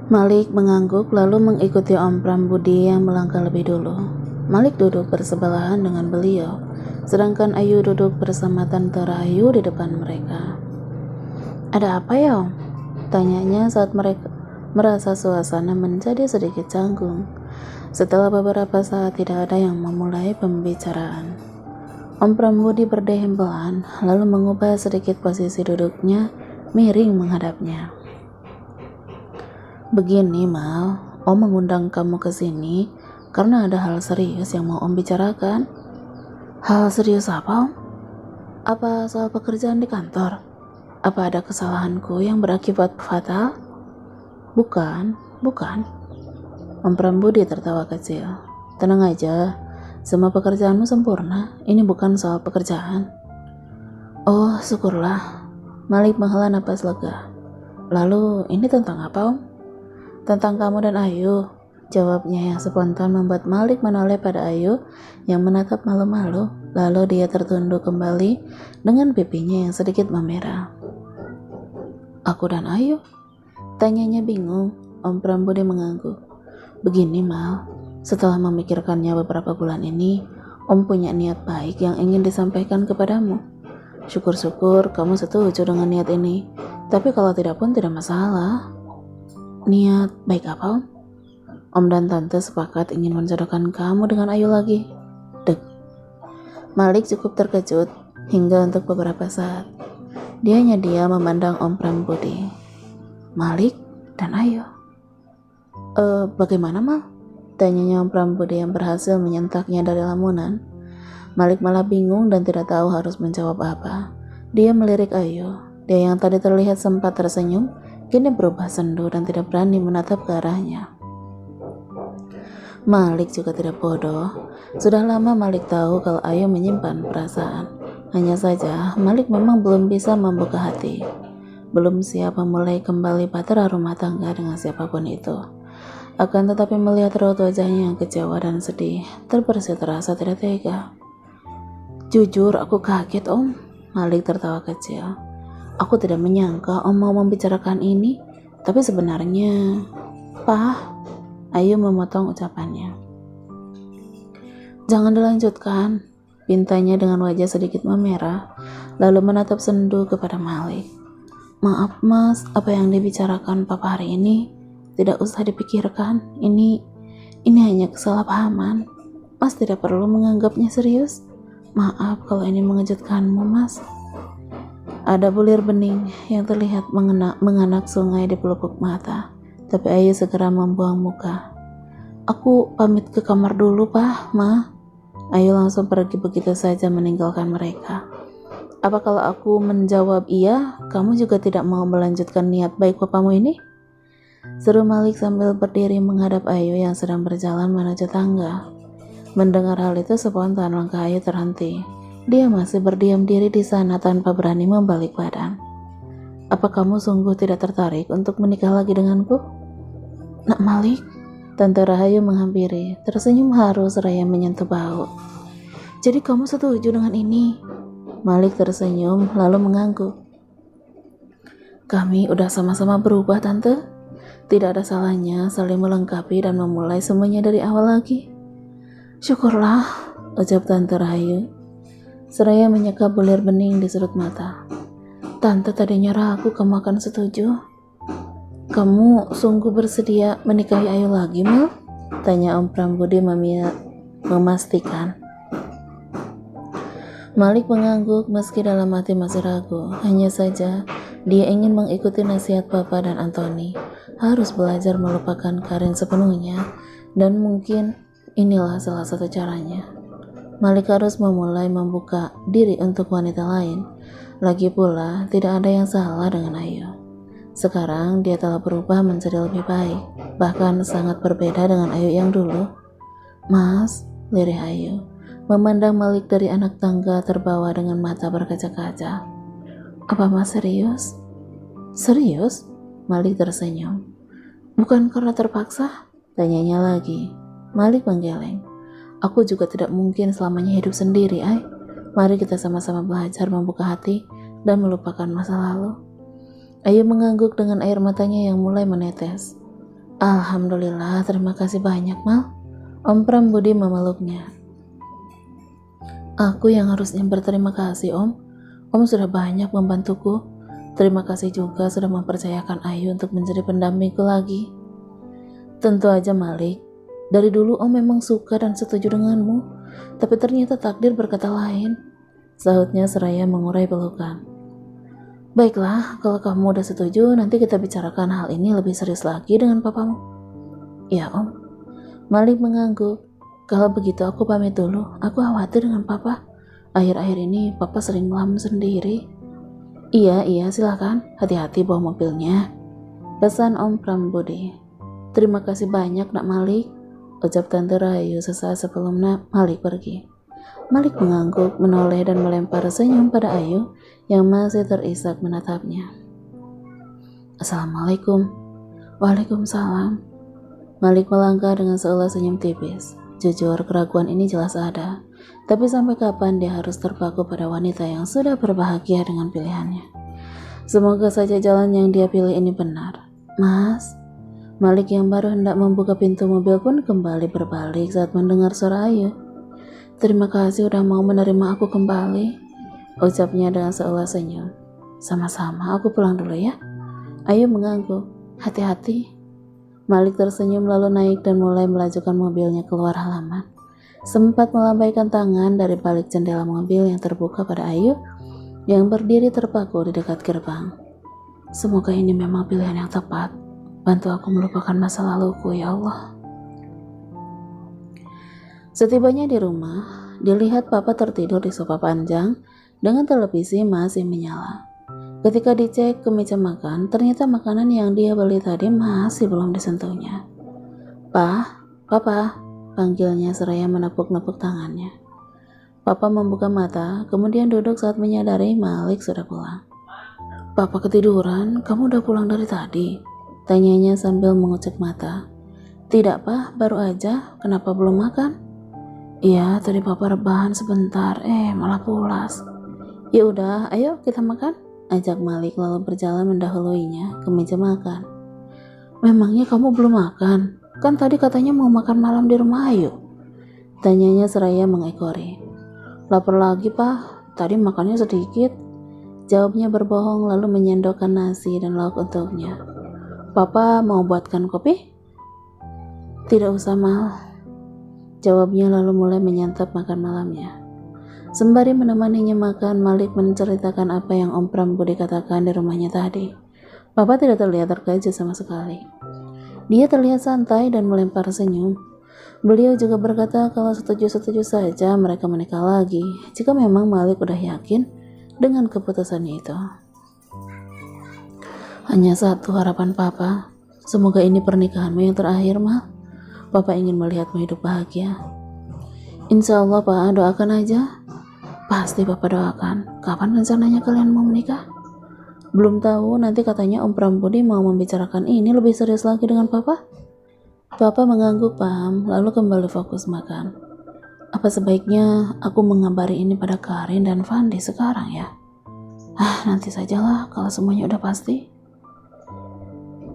Malik mengangguk lalu mengikuti Om Prambudi yang melangkah lebih dulu. Malik duduk bersebelahan dengan beliau, sedangkan Ayu duduk bersama Tante Rahayu di depan mereka. "Ada apa ya, Om?" tanyanya saat mereka merasa suasana menjadi sedikit canggung. Setelah beberapa saat tidak ada yang memulai pembicaraan, Om Prambudi berdeham pelan lalu mengubah sedikit posisi duduknya miring menghadapnya. "Begini, Mal, Om mengundang kamu ke sini karena ada hal serius yang mau Om bicarakan." "Hal serius apa, Om? Apa soal pekerjaan di kantor? Apa ada kesalahanku yang berakibat fatal?" Bukan. Om Prambudi tertawa kecil. "Tenang aja, semua pekerjaanmu sempurna. Ini bukan soal pekerjaan." "Oh, syukurlah." Malik menghela napas lega. "Lalu ini tentang apa, Om?" "Tentang kamu dan Ayu," jawabnya yang spontan membuat Malik menoleh pada Ayu yang menatap malu-malu. Lalu dia tertunduk kembali dengan pipinya yang sedikit memerah. "Aku dan Ayu?" tanyanya bingung. Om Prambudi mengangguk. "Begini, Mal, setelah memikirkannya beberapa bulan ini, Om punya niat baik yang ingin disampaikan kepadamu. Syukur-syukur kamu setuju dengan niat ini, tapi kalau tidak pun tidak masalah." "Niat baik apa, Om?" "Om dan Tante sepakat ingin menjodohkan kamu dengan Ayu lagi." Dek. Malik cukup terkejut hingga untuk beberapa saat. Dia hanya diam memandang Om Prambudi. "Malik dan Ayu? Bagaimana, Mal?" tanyanya Om Prambudi yang berhasil menyentaknya dari lamunan. Malik malah bingung dan tidak tahu harus menjawab apa. Dia melirik Ayu. Dia yang tadi terlihat sempat tersenyum, kini berubah sendu dan tidak berani menatap ke arahnya. Malik juga tidak bodoh. Sudah lama Malik tahu kalau Ayu menyimpan perasaan. Hanya saja Malik memang belum bisa membuka hati. Belum siap memulai kembali bahtera rumah tangga dengan siapapun itu. Akan tetapi melihat raut wajahnya yang kecewa dan sedih, terbersih terasa tidak tega. "Jujur aku kaget, Om." Malik tertawa kecil. "Aku tidak menyangka Om mau membicarakan ini, tapi sebenarnya..." "Pah," Ayu memotong ucapannya. "Jangan dilanjutkan," pintanya dengan wajah sedikit memerah, lalu menatap sendu kepada Malik. "Maaf, Mas, apa yang dibicarakan Papa hari ini tidak usah dipikirkan. Ini hanya kesalahpahaman. Mas tidak perlu menganggapnya serius. Maaf kalau ini mengejutkanmu, Mas." Ada bulir bening yang terlihat menganak sungai di pelupuk mata, tapi Ayu segera membuang muka. "Aku pamit ke kamar dulu, Pak, Ma." Ayu langsung pergi begitu saja meninggalkan mereka. "Apa kalau aku menjawab iya, kamu juga tidak mau melanjutkan niat baik papamu ini?" seru Malik sambil berdiri menghadap Ayu yang sedang berjalan menuju tangga. Mendengar hal itu spontan langkah Ayu terhenti. Dia masih berdiam diri di sana tanpa berani membalik badan. "Apa kamu sungguh tidak tertarik untuk menikah lagi denganku?" "Nak Malik," Tante Rahayu menghampiri, tersenyum haru seraya menyentuh bahu. "Jadi kamu setuju dengan ini?" Malik tersenyum lalu mengangguk. "Kami udah sama-sama berubah, Tante. Tidak ada salahnya saling melengkapi dan memulai semuanya dari awal lagi." "Syukurlah," ucap Tante Rahayu, seraya menyeka bulir bening di sudut mata. "Tante tadinya ragu kamu akan setuju." "Kamu sungguh bersedia menikahi Ayu lagi, Mal?" tanya Om Prambudi memastikan. Malik mengangguk meski dalam hati masih ragu. Hanya saja dia ingin mengikuti nasihat Papa dan Anthony. Harus belajar melupakan Karin sepenuhnya, dan mungkin inilah salah satu caranya. Malik harus memulai membuka diri untuk wanita lain. Lagi pula, tidak ada yang salah dengan Ayu. Sekarang dia telah berubah menjadi lebih baik, bahkan sangat berbeda dengan Ayu yang dulu. "Mas," lirih Ayu, memandang Malik dari anak tangga terbawa dengan mata berkaca-kaca. "Apa Mas serius?" "Serius?" Malik tersenyum. "Bukan karena terpaksa?" tanyanya lagi. Malik menggeleng. "Aku juga tidak mungkin selamanya hidup sendiri, Ay. Mari kita sama-sama belajar membuka hati dan melupakan masa lalu." Ayu mengangguk dengan air matanya yang mulai menetes. Alhamdulillah, terima kasih banyak, Mal. Om Prambudi memeluknya. Aku yang harusnya berterima kasih, Om. Om sudah banyak membantuku. Terima kasih juga sudah mempercayakan Ayu untuk menjadi pendampingku lagi. Tentu aja, Malik. Dari dulu Om memang suka dan setuju denganmu, tapi ternyata takdir berkata lain, sahutnya seraya mengurai pelukan. Baiklah, kalau kamu udah setuju, nanti kita bicarakan hal ini lebih serius lagi dengan papamu. Ya, Om. Malik mengangguk. Kalau begitu aku pamit dulu. Aku khawatir dengan papa. Akhir-akhir ini papa sering melamun sendiri. Iya, silakan. Hati-hati bawa mobilnya. Pesan Om Prambudi. Terima kasih banyak, Nak Malik, ucap Tante Rayu sesaat sebelum Nak Malik pergi. Malik mengangguk, menoleh dan melempar senyum pada Ayu yang masih terisak menatapnya. Assalamualaikum. Waalaikumsalam. Malik melangkah dengan seolah senyum tipis. Jujur, keraguan ini jelas ada. Tapi sampai kapan dia harus terpaku pada wanita yang sudah berbahagia dengan pilihannya? Semoga saja jalan yang dia pilih ini benar. Mas, Malik yang baru hendak membuka pintu mobil pun kembali berbalik saat mendengar suara Ayu. Terima kasih udah mau menerima aku kembali, ucapnya dengan seolah senyum. Sama-sama, aku pulang dulu ya. Ayu mengangguk. Hati-hati. Malik tersenyum lalu naik dan mulai melajukan mobilnya keluar halaman. Sempat melambaikan tangan dari balik jendela mobil yang terbuka pada Ayu yang berdiri terpaku di dekat gerbang. Semoga ini memang pilihan yang tepat. Bantu aku melupakan masa laluku, ya Allah. Setibanya di rumah, dilihat papa tertidur di sofa panjang dengan televisi masih menyala. Ketika dicek ke meja makan, ternyata makanan yang dia beli tadi masih belum disentuhnya. Papa, panggilnya seraya menepuk-nepuk tangannya. Papa membuka mata, kemudian duduk saat menyadari Malik sudah pulang. Papa ketiduran, kamu udah pulang dari tadi? Tanyanya sambil mengucek mata. Tidak, Pak, baru aja, kenapa belum makan? Iya, tadi Papa rebahan sebentar, malah pulas. Ya udah, ayo kita makan, ajak Malik lalu berjalan mendahuluinya ke meja makan. Memangnya kamu belum makan? Kan tadi katanya mau makan malam di rumah Ayu. Tanyanya seraya mengekori. Lapar lagi, Pak, tadi makannya sedikit. Jawabnya berbohong lalu menyendokkan nasi dan lauk untuknya. Papa mau buatkan kopi? Tidak usah, Mal. Jawabnya lalu mulai menyantap makan malamnya. Sembari menemaninya makan, Malik menceritakan apa yang Om Prambudi katakan di rumahnya tadi. Papa tidak terlihat terkejut sama sekali. Dia terlihat santai dan melempar senyum. Beliau juga berkata kalau setuju-setuju saja mereka menikah lagi, jika memang Malik udah yakin dengan keputusannya itu. Hanya satu harapan Papa, semoga ini pernikahanmu yang terakhir, Mal. Papa ingin melihatmu hidup bahagia. Insya Allah, Pak, doakan aja. Pasti Papa doakan. Kapan rencananya kalian mau menikah? Belum tahu, nanti katanya Om Prambudi mau membicarakan ini lebih serius lagi dengan Papa. Papa mengangguk paham, lalu kembali fokus makan. Apa sebaiknya aku mengabari ini pada Karin dan Fandi sekarang ya? Nanti sajalah kalau semuanya udah pasti.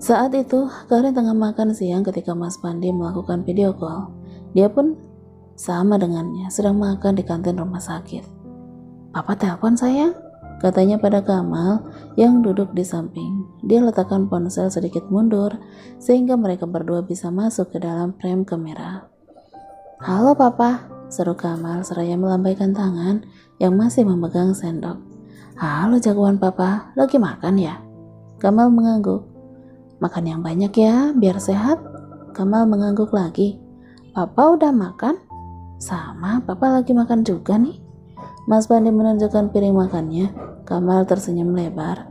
Saat itu, Karin tengah makan siang ketika Mas Fandi melakukan video call. Dia pun sama dengannya, sedang makan di kantin rumah sakit. Papa telepon sayang, katanya pada Kamal yang duduk di samping. Dia letakkan ponsel sedikit mundur sehingga mereka berdua bisa masuk ke dalam frame kamera. Halo Papa, seru Kamal seraya melambaikan tangan yang masih memegang sendok. Halo jagoan Papa, lagi makan ya? Kamal mengangguk. Makan yang banyak ya, biar sehat. Kamal mengangguk lagi. Papa udah makan? Sama, Papa lagi makan juga nih. Mas Pandi menunjukkan piring makannya. Kamal tersenyum lebar.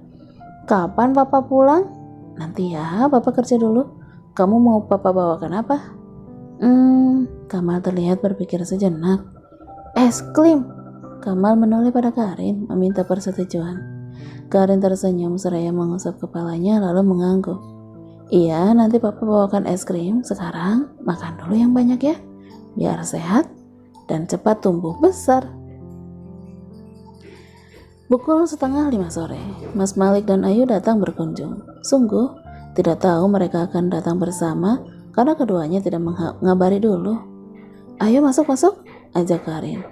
Kapan Papa pulang? Nanti ya, Papa kerja dulu. Kamu mau Papa bawakan apa? Kamal terlihat berpikir sejenak. Es krim. Kamal menoleh pada Karin, meminta persetujuan. Karin tersenyum seraya mengusap kepalanya lalu mengangguk. Iya, nanti Papa bawakan es krim. Sekarang makan dulu yang banyak ya, biar sehat dan cepat tumbuh besar. Pukul 4:30 sore, Mas Malik dan Ayu datang berkunjung. Sungguh, Tidak tahu mereka akan datang bersama karena keduanya tidak mengabari dulu. Ayo masuk, ajak Karin.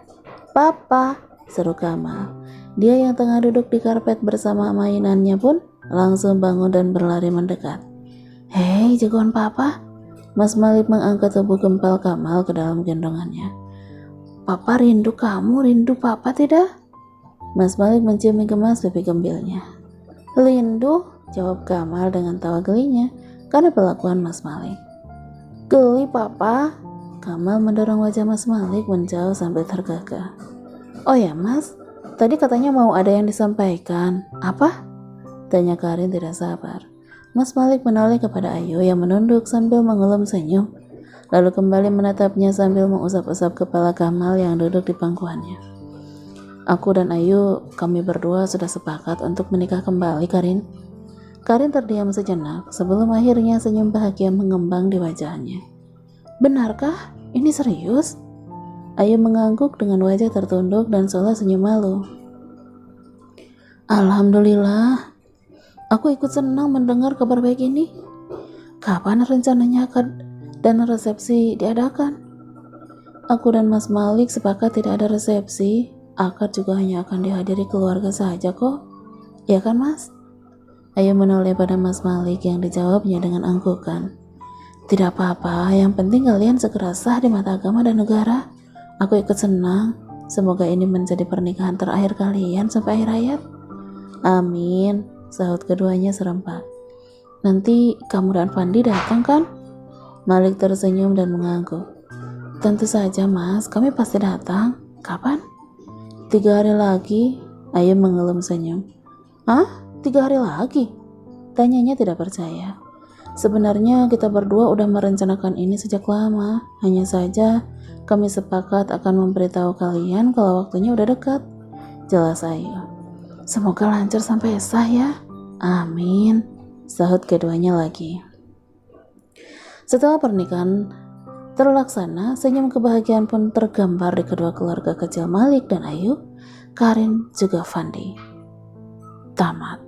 Papa, seru Kamal. Dia yang tengah duduk di karpet bersama mainannya pun langsung bangun dan berlari mendekat. Hei, jagoan papa. Mas Malik mengangkat tubuh gempal Kamal ke dalam gendongannya. Papa rindu kamu, rindu papa tidak? Mas Malik menciumi gemas pipi gembilnya. Rindu, jawab Kamal dengan tawa gelinya karena perlakuan Mas Malik. Geli papa. Kamal mendorong wajah Mas Malik menjauh sambil tergagah. Oh ya mas, tadi katanya mau ada yang disampaikan. Apa? Tanya Karin tidak sabar. Mas Malik menoleh kepada Ayu yang menunduk sambil mengelum senyum, lalu kembali menatapnya sambil mengusap-usap kepala Kamal yang duduk di pangkuannya. Aku dan Ayu, kami berdua sudah sepakat untuk menikah kembali, Karin. Karin terdiam sejenak sebelum akhirnya senyum bahagia mengembang di wajahnya. Benarkah? Ini serius? Ayu mengangguk dengan wajah tertunduk dan seolah senyum malu. Alhamdulillah. Aku ikut senang mendengar kabar baik ini. Kapan rencananya akad dan resepsi diadakan? Aku dan Mas Malik sepakat tidak ada resepsi. Akad juga hanya akan dihadiri keluarga saja kok. Ya kan mas? Ayu menoleh pada Mas Malik yang dijawabnya dengan anggukan. Tidak apa-apa, yang penting kalian segera sah di mata agama dan negara. Aku ikut senang. Semoga ini menjadi pernikahan terakhir kalian sampai akhir hayat. Amin. Sahut keduanya serempak. Nanti kamu dan Fandi datang kan? Malik tersenyum dan mengangguk. Tentu saja mas, kami pasti datang. Kapan? 3 hari lagi. Ayu mengelum senyum. Hah? 3 hari lagi? Tanyanya tidak percaya. Sebenarnya kita berdua udah merencanakan ini sejak lama. Hanya saja kami sepakat akan memberitahu kalian kalau waktunya udah dekat. Jelas Ayu. Semoga lancar sampai sah ya. Amin. Sahut keduanya lagi. Setelah pernikahan terlaksana, senyum kebahagiaan pun tergambar di kedua keluarga kecil Malik dan Ayu, Karin juga Fandi. Tamat.